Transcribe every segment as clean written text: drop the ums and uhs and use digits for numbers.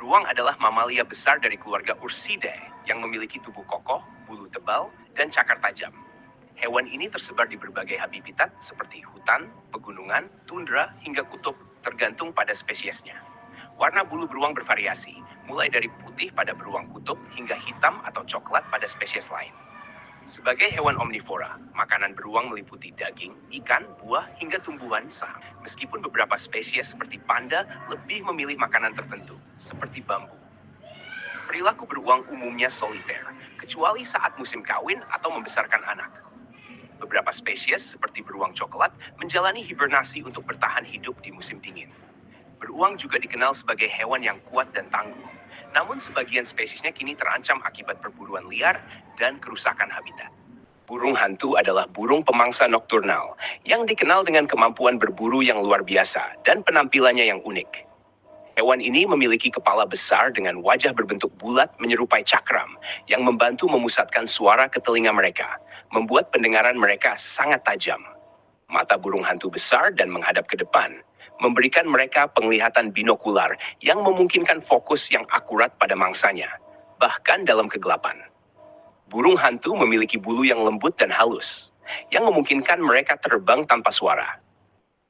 Beruang adalah mamalia besar dari keluarga Ursidae yang memiliki tubuh kokoh, bulu tebal, dan cakar tajam. Hewan ini tersebar di berbagai habitat seperti hutan, pegunungan, tundra, hingga kutub, tergantung pada spesiesnya. Warna bulu beruang bervariasi, mulai dari putih pada beruang kutub hingga hitam atau coklat pada spesies lain. Sebagai hewan omnivora, makanan beruang meliputi daging, ikan, buah, hingga tumbuhan saham. Meskipun beberapa spesies seperti panda lebih memilih makanan tertentu, seperti bambu. Perilaku beruang umumnya soliter, kecuali saat musim kawin atau membesarkan anak. Beberapa spesies seperti beruang coklat menjalani hibernasi untuk bertahan hidup di musim dingin. Beruang juga dikenal sebagai hewan yang kuat dan tangguh. Namun sebagian spesiesnya kini terancam akibat perburuan liar dan kerusakan habitat. Burung hantu adalah burung pemangsa nokturnal yang dikenal dengan kemampuan berburu yang luar biasa dan penampilannya yang unik. Hewan ini memiliki kepala besar dengan wajah berbentuk bulat menyerupai cakram yang membantu memusatkan suara ke telinga mereka, membuat pendengaran mereka sangat tajam. Mata burung hantu besar dan menghadap ke depan, memberikan mereka penglihatan binokular yang memungkinkan fokus yang akurat pada mangsanya, bahkan dalam kegelapan. Burung hantu memiliki bulu yang lembut dan halus, yang memungkinkan mereka terbang tanpa suara.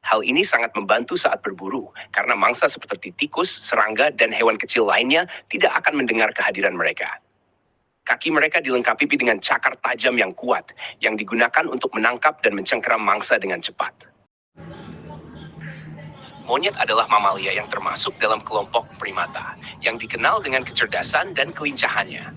Hal ini sangat membantu saat berburu, karena mangsa seperti tikus, serangga, dan hewan kecil lainnya tidak akan mendengar kehadiran mereka. Kaki mereka dilengkapi dengan cakar tajam yang kuat, yang digunakan untuk menangkap dan mencengkeram mangsa dengan cepat. Monyet adalah mamalia yang termasuk dalam kelompok primata, yang dikenal dengan kecerdasan dan kelincahannya.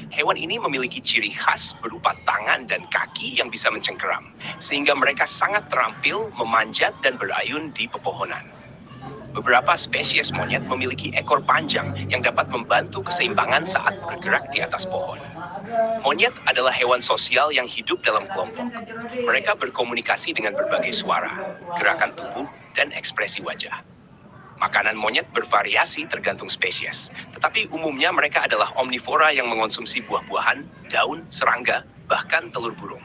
Hewan ini memiliki ciri khas berupa tangan dan kaki yang bisa mencengkeram, sehingga mereka sangat terampil memanjat dan berayun di pepohonan. Beberapa spesies monyet memiliki ekor panjang yang dapat membantu keseimbangan saat bergerak di atas pohon. Monyet adalah hewan sosial yang hidup dalam kelompok. Mereka berkomunikasi dengan berbagai suara, gerakan tubuh, dan ekspresi wajah. Makanan monyet bervariasi tergantung spesies, tetapi umumnya mereka adalah omnivora yang mengonsumsi buah-buahan, daun, serangga, bahkan telur burung.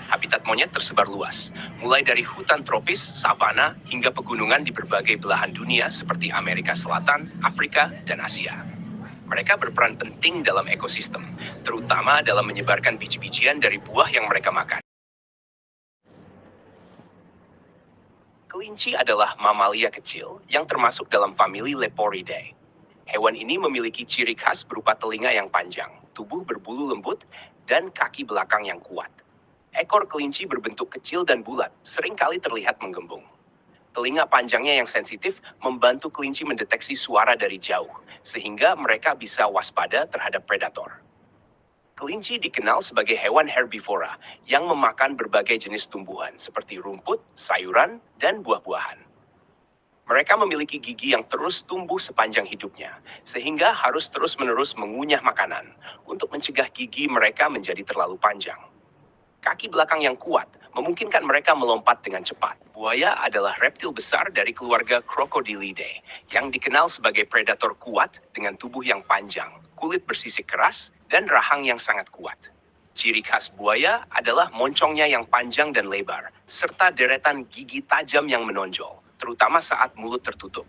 Habitat monyet tersebar luas, mulai dari hutan tropis, savana, hingga pegunungan di berbagai belahan dunia seperti Amerika Selatan, Afrika, dan Asia. Mereka berperan penting dalam ekosistem, terutama dalam menyebarkan biji-bijian dari buah yang mereka makan. Kelinci adalah mamalia kecil yang termasuk dalam famili Leporidae. Hewan ini memiliki ciri khas berupa telinga yang panjang, tubuh berbulu lembut, dan kaki belakang yang kuat. Ekor kelinci berbentuk kecil dan bulat, seringkali terlihat menggembung. Telinga panjangnya yang sensitif membantu kelinci mendeteksi suara dari jauh, sehingga mereka bisa waspada terhadap predator. Kelinci dikenal sebagai hewan herbivora yang memakan berbagai jenis tumbuhan seperti rumput, sayuran, dan buah-buahan. Mereka memiliki gigi yang terus tumbuh sepanjang hidupnya, sehingga harus terus-menerus mengunyah makanan untuk mencegah gigi mereka menjadi terlalu panjang. Kaki belakang yang kuat memungkinkan mereka melompat dengan cepat. Buaya adalah reptil besar dari keluarga Crocodilidae yang dikenal sebagai predator kuat dengan tubuh yang panjang, kulit bersisik keras, dan rahang yang sangat kuat. Ciri khas buaya adalah moncongnya yang panjang dan lebar, serta deretan gigi tajam yang menonjol, terutama saat mulut tertutup.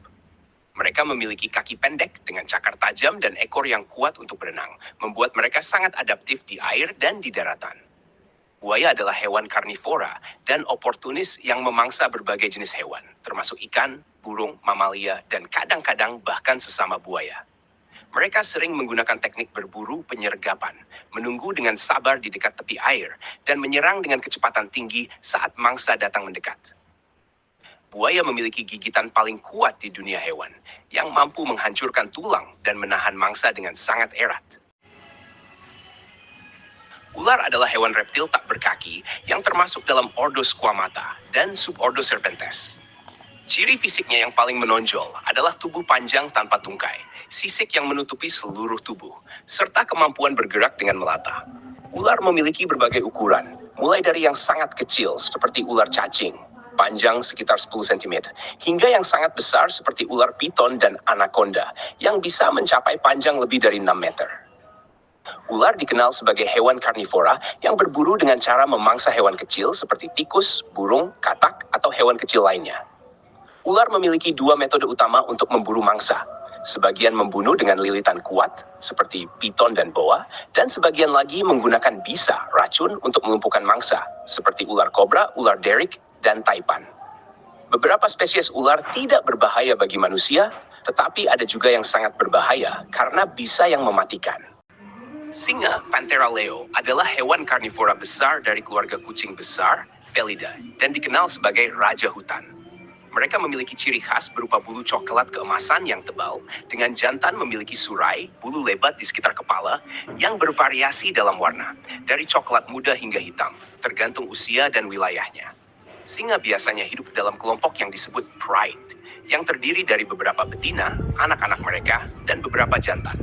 Mereka memiliki kaki pendek dengan cakar tajam dan ekor yang kuat untuk berenang, membuat mereka sangat adaptif di air dan di daratan. Buaya adalah hewan karnivora dan oportunis yang memangsa berbagai jenis hewan, termasuk ikan, burung, mamalia, dan kadang-kadang bahkan sesama buaya. Mereka sering menggunakan teknik berburu penyergapan, menunggu dengan sabar di dekat tepi air, dan menyerang dengan kecepatan tinggi saat mangsa datang mendekat. Buaya memiliki gigitan paling kuat di dunia hewan, yang mampu menghancurkan tulang dan menahan mangsa dengan sangat erat. Ular adalah hewan reptil tak berkaki yang termasuk dalam ordo Squamata dan subordo Serpentes. Ciri fisiknya yang paling menonjol adalah tubuh panjang tanpa tungkai, sisik yang menutupi seluruh tubuh, serta kemampuan bergerak dengan melata. Ular memiliki berbagai ukuran, mulai dari yang sangat kecil seperti ular cacing, panjang sekitar 10 cm, hingga yang sangat besar seperti ular piton dan anaconda, yang bisa mencapai panjang lebih dari 6 meter. Ular dikenal sebagai hewan karnivora yang berburu dengan cara memangsa hewan kecil seperti tikus, burung, katak, atau hewan kecil lainnya. Ular memiliki dua metode utama untuk memburu mangsa. Sebagian membunuh dengan lilitan kuat, seperti piton dan boa, dan sebagian lagi menggunakan bisa, racun untuk melumpuhkan mangsa, seperti ular kobra, ular derrick, dan taipan. Beberapa spesies ular tidak berbahaya bagi manusia, tetapi ada juga yang sangat berbahaya karena bisa yang mematikan. Singa, Panthera leo, adalah hewan karnivora besar dari keluarga kucing besar, Felidae, dan dikenal sebagai raja hutan. Mereka memiliki ciri khas berupa bulu coklat keemasan yang tebal, dengan jantan memiliki surai, bulu lebat di sekitar kepala, yang bervariasi dalam warna, dari coklat muda hingga hitam, tergantung usia dan wilayahnya. Singa biasanya hidup dalam kelompok yang disebut pride, yang terdiri dari beberapa betina, anak-anak mereka, dan beberapa jantan.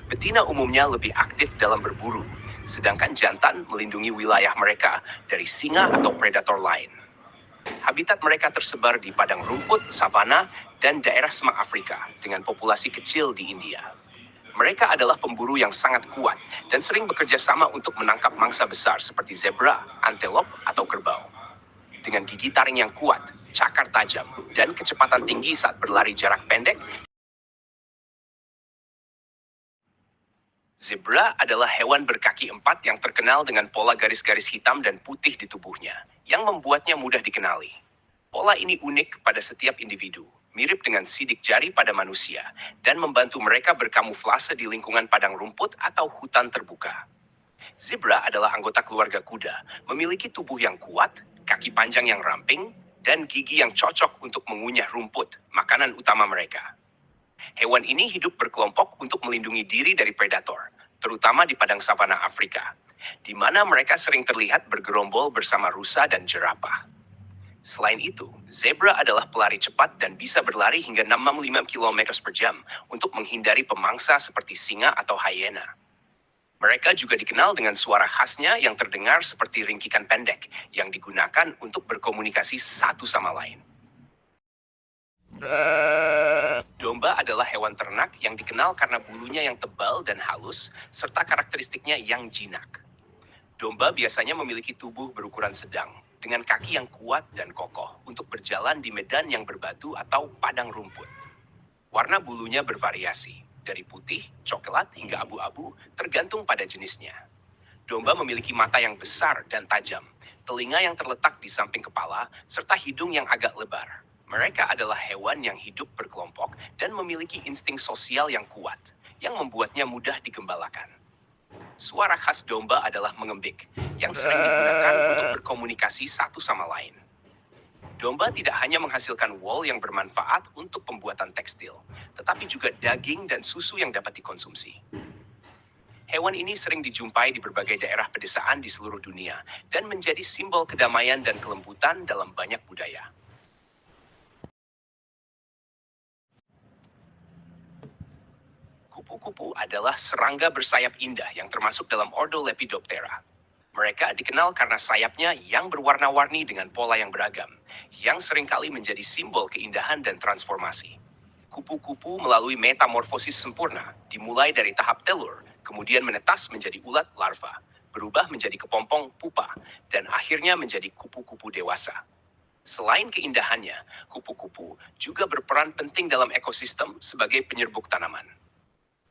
Betina umumnya lebih aktif dalam berburu, sedangkan jantan melindungi wilayah mereka dari singa atau predator lain. Habitat mereka tersebar di padang rumput, savana, dan daerah semak Afrika dengan populasi kecil di India. Mereka adalah pemburu yang sangat kuat dan sering bekerja sama untuk menangkap mangsa besar seperti zebra, antelop, atau kerbau. Dengan gigi taring yang kuat, cakar tajam, dan kecepatan tinggi saat berlari jarak pendek, zebra adalah hewan berkaki empat yang terkenal dengan pola garis-garis hitam dan putih di tubuhnya, yang membuatnya mudah dikenali. Pola ini unik pada setiap individu, mirip dengan sidik jari pada manusia, dan membantu mereka berkamuflase di lingkungan padang rumput atau hutan terbuka. Zebra adalah anggota keluarga kuda, memiliki tubuh yang kuat, kaki panjang yang ramping, dan gigi yang cocok untuk mengunyah rumput, makanan utama mereka. Hewan ini hidup berkelompok untuk melindungi diri dari predator, terutama di padang savana Afrika, di mana mereka sering terlihat bergerombol bersama rusa dan jerapah. Selain itu, zebra adalah pelari cepat dan bisa berlari hingga 65 km per jam untuk menghindari pemangsa seperti singa atau hyena. Mereka juga dikenal dengan suara khasnya yang terdengar seperti ringkikan pendek yang digunakan untuk berkomunikasi satu sama lain. Domba adalah hewan ternak yang dikenal karena bulunya yang tebal dan halus, serta karakteristiknya yang jinak. Domba biasanya memiliki tubuh berukuran sedang, dengan kaki yang kuat dan kokoh untuk berjalan di medan yang berbatu atau padang rumput. Warna bulunya bervariasi, dari putih, coklat, hingga abu-abu, tergantung pada jenisnya. Domba memiliki mata yang besar dan tajam, telinga yang terletak di samping kepala, serta hidung yang agak lebar. Mereka adalah hewan yang hidup berkelompok dan memiliki insting sosial yang kuat, yang membuatnya mudah digembalakan. Suara khas domba adalah mengembik, yang sering digunakan untuk berkomunikasi satu sama lain. Domba tidak hanya menghasilkan wool yang bermanfaat untuk pembuatan tekstil, tetapi juga daging dan susu yang dapat dikonsumsi. Hewan ini sering dijumpai di berbagai daerah pedesaan di seluruh dunia dan menjadi simbol kedamaian dan kelembutan dalam banyak budaya. Kupu-kupu adalah serangga bersayap indah yang termasuk dalam ordo Lepidoptera. Mereka dikenal karena sayapnya yang berwarna-warni dengan pola yang beragam, yang seringkali menjadi simbol keindahan dan transformasi. Kupu-kupu melalui metamorfosis sempurna, dimulai dari tahap telur, kemudian menetas menjadi ulat larva, berubah menjadi kepompong pupa, dan akhirnya menjadi kupu-kupu dewasa. Selain keindahannya, kupu-kupu juga berperan penting dalam ekosistem sebagai penyerbuk tanaman.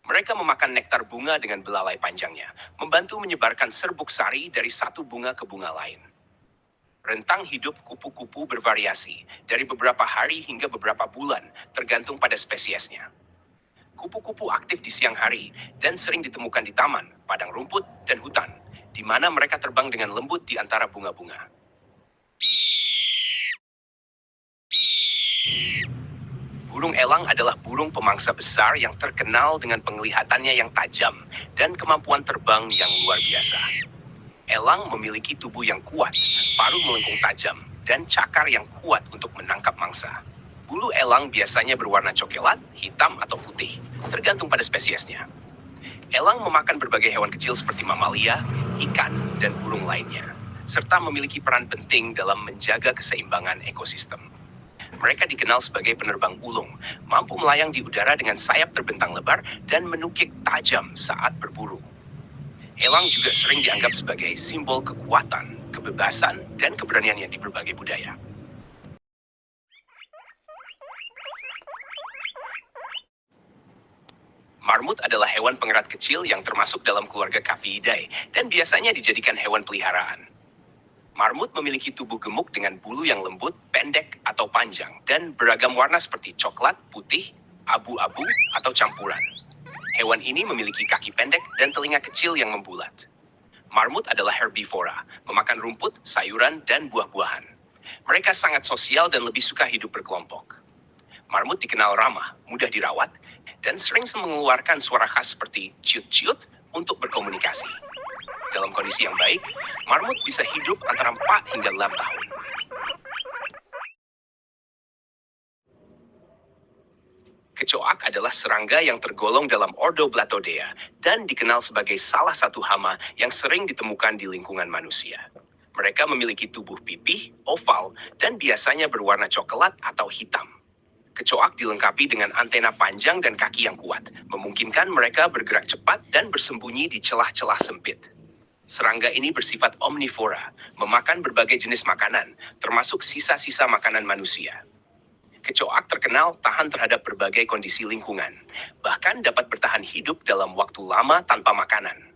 Mereka memakan nektar bunga dengan belalai panjangnya, membantu menyebarkan serbuk sari dari satu bunga ke bunga lain. Rentang hidup kupu-kupu bervariasi, dari beberapa hari hingga beberapa bulan, tergantung pada spesiesnya. Kupu-kupu aktif di siang hari dan sering ditemukan di taman, padang rumput, dan hutan, di mana mereka terbang dengan lembut di antara bunga-bunga. Burung elang adalah burung pemangsa besar yang terkenal dengan penglihatannya yang tajam dan kemampuan terbang yang luar biasa. Elang memiliki tubuh yang kuat, paruh melengkung tajam, dan cakar yang kuat untuk menangkap mangsa. Bulu elang biasanya berwarna coklat, hitam, atau putih, tergantung pada spesiesnya. Elang memakan berbagai hewan kecil seperti mamalia, ikan, dan burung lainnya, serta memiliki peran penting dalam menjaga keseimbangan ekosistem. Mereka dikenal sebagai penerbang ulung, mampu melayang di udara dengan sayap terbentang lebar dan menukik tajam saat berburu. Elang juga sering dianggap sebagai simbol kekuatan, kebebasan, dan keberaniannya di berbagai budaya. Marmut adalah hewan pengerat kecil yang termasuk dalam keluarga Caviidae dan biasanya dijadikan hewan peliharaan. Marmut memiliki tubuh gemuk dengan bulu yang lembut, pendek, atau panjang, dan beragam warna seperti coklat, putih, abu-abu, atau campuran. Hewan ini memiliki kaki pendek dan telinga kecil yang membulat. Marmut adalah herbivora, memakan rumput, sayuran, dan buah-buahan. Mereka sangat sosial dan lebih suka hidup berkelompok. Marmut dikenal ramah, mudah dirawat, dan sering mengeluarkan suara khas seperti ciut-ciut untuk berkomunikasi. Dalam kondisi yang baik, marmut bisa hidup antara 4 hingga 6 tahun. Kecoak adalah serangga yang tergolong dalam ordo Blattodea dan dikenal sebagai salah satu hama yang sering ditemukan di lingkungan manusia. Mereka memiliki tubuh pipih, oval, dan biasanya berwarna coklat atau hitam. Kecoak dilengkapi dengan antena panjang dan kaki yang kuat, memungkinkan mereka bergerak cepat dan bersembunyi di celah-celah sempit. Serangga ini bersifat omnivora, memakan berbagai jenis makanan, termasuk sisa-sisa makanan manusia. Kecoak terkenal tahan terhadap berbagai kondisi lingkungan, bahkan dapat bertahan hidup dalam waktu lama tanpa makanan.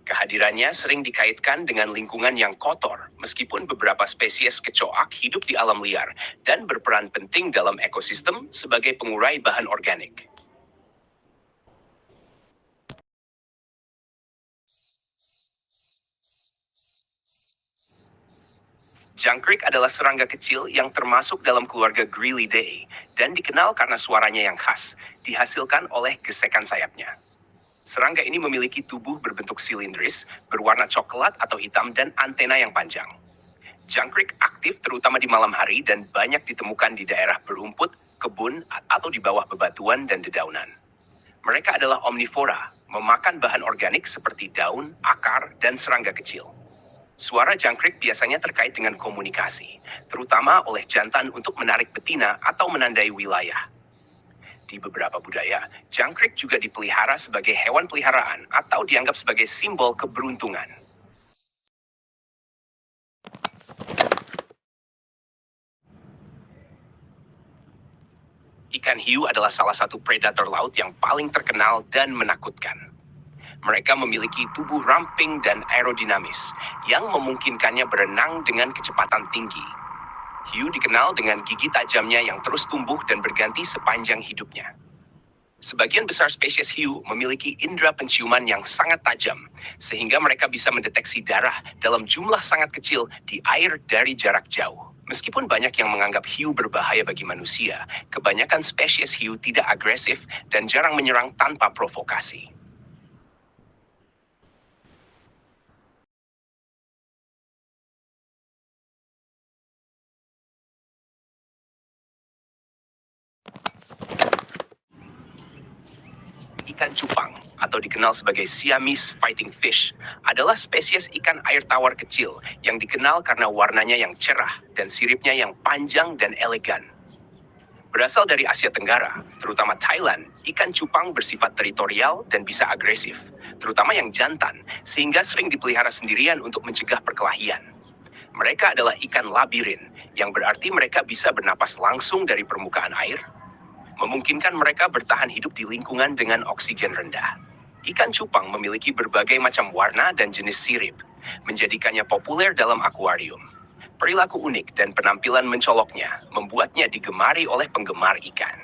Kehadirannya sering dikaitkan dengan lingkungan yang kotor, meskipun beberapa spesies kecoak hidup di alam liar dan berperan penting dalam ekosistem sebagai pengurai bahan organik. Jangkrik adalah serangga kecil yang termasuk dalam keluarga Grylidae dan dikenal karena suaranya yang khas, dihasilkan oleh gesekan sayapnya. Serangga ini memiliki tubuh berbentuk silindris, berwarna coklat atau hitam dan antena yang panjang. Jangkrik aktif terutama di malam hari dan banyak ditemukan di daerah berumput, kebun, atau di bawah bebatuan dan dedaunan. Mereka adalah omnivora, memakan bahan organik seperti daun, akar, dan serangga kecil. Suara jangkrik biasanya terkait dengan komunikasi, terutama oleh jantan untuk menarik betina atau menandai wilayah. Di beberapa budaya, jangkrik juga dipelihara sebagai hewan peliharaan atau dianggap sebagai simbol keberuntungan. Ikan hiu adalah salah satu predator laut yang paling terkenal dan menakutkan. Mereka memiliki tubuh ramping dan aerodinamis, yang memungkinkannya berenang dengan kecepatan tinggi. Hiu dikenal dengan gigi tajamnya yang terus tumbuh dan berganti sepanjang hidupnya. Sebagian besar spesies hiu memiliki indera penciuman yang sangat tajam, sehingga mereka bisa mendeteksi darah dalam jumlah sangat kecil di air dari jarak jauh. Meskipun banyak yang menganggap hiu berbahaya bagi manusia, kebanyakan spesies hiu tidak agresif dan jarang menyerang tanpa provokasi. Ikan cupang, atau dikenal sebagai Siamese fighting fish, adalah spesies ikan air tawar kecil yang dikenal karena warnanya yang cerah dan siripnya yang panjang dan elegan. Berasal dari Asia Tenggara, terutama Thailand, ikan cupang bersifat teritorial dan bisa agresif, terutama yang jantan, sehingga sering dipelihara sendirian untuk mencegah perkelahian. Mereka adalah ikan labirin, yang berarti mereka bisa bernapas langsung dari permukaan air, memungkinkan mereka bertahan hidup di lingkungan dengan oksigen rendah. Ikan cupang memiliki berbagai macam warna dan jenis sirip, menjadikannya populer dalam akuarium. Perilaku unik dan penampilan mencoloknya membuatnya digemari oleh penggemar ikan.